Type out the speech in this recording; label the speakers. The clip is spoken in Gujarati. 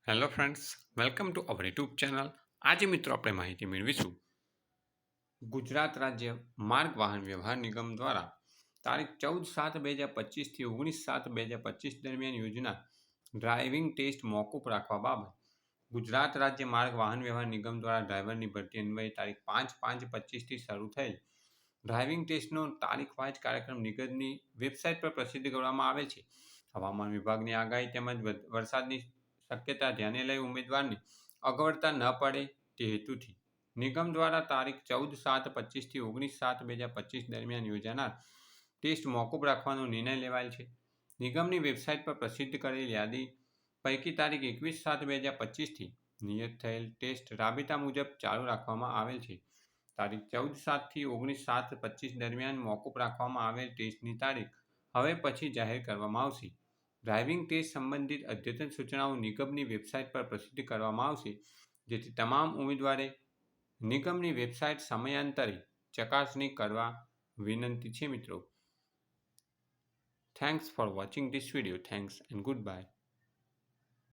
Speaker 1: Hello friends, welcome to our YouTube channel. આજે મિત્રો આપણે માહિતી મેળવીશું ગુજરાત રાજ્ય માર્ગ વાહન વ્યવહાર નિગમ દ્વારા તારીખ 14/7/2025 થી 19/7/2025 દરમિયાન યોજના ડ્રાઇવિંગ ટેસ્ટ મોકૂફ રાખવા બાબત. ગુજરાત રાજ્ય માર્ગ વાહન વ્યવહાર નિગમ દ્વારા ડ્રાઈવરની ભરતી અન્વયે તારીખ 5/5/25થી શરૂ થયેલ ડ્રાઇવિંગ ટેસ્ટનો તારીખવાઇઝ કાર્યક્રમ નિગમની વેબસાઇટ પર પ્રસિદ્ધ કરવામાં આવે છે. હવામાન વિભાગની આગાહી તેમજ વરસાદની શક્યતા ધ્યાને લઈ ઉમેદવારને અગવડતા ન પડે તે હેતુથી નિગમ દ્વારા તારીખ 14/7/25 થી 19/7/2025 દરમિયાન યોજાનાર ટેસ્ટ મોકૂફ રાખવાનો નિર્ણય લેવાયેલ છે. નિગમની વેબસાઇટ પર પ્રસિદ્ધ કરેલ યાદી પૈકી તારીખ 21/7/2025 થી નિયત થયેલ ટેસ્ટ રાબેતા મુજબ ચાલુ રાખવામાં આવેલ છે. તારીખ 14/7 થી 19/7/25 દરમિયાન મોકૂફ રાખવામાં આવેલ ટેસ્ટની તારીખ હવે પછી જાહેર કરવામાં આવશે. ડ્રાઇવિંગ ટેસ્ટ સંબંધિત અદ્યતન સૂચનાઓ નિગમની વેબસાઇટ પર પ્રસિદ્ધ કરવામાં આવશે, જેથી તમામ ઉમેદવારે નિગમની વેબસાઇટ સમયાંતરે ચકાસણી કરવા વિનંતી છે મિત્રો. Thanks for watching this video. Thanks and good bye.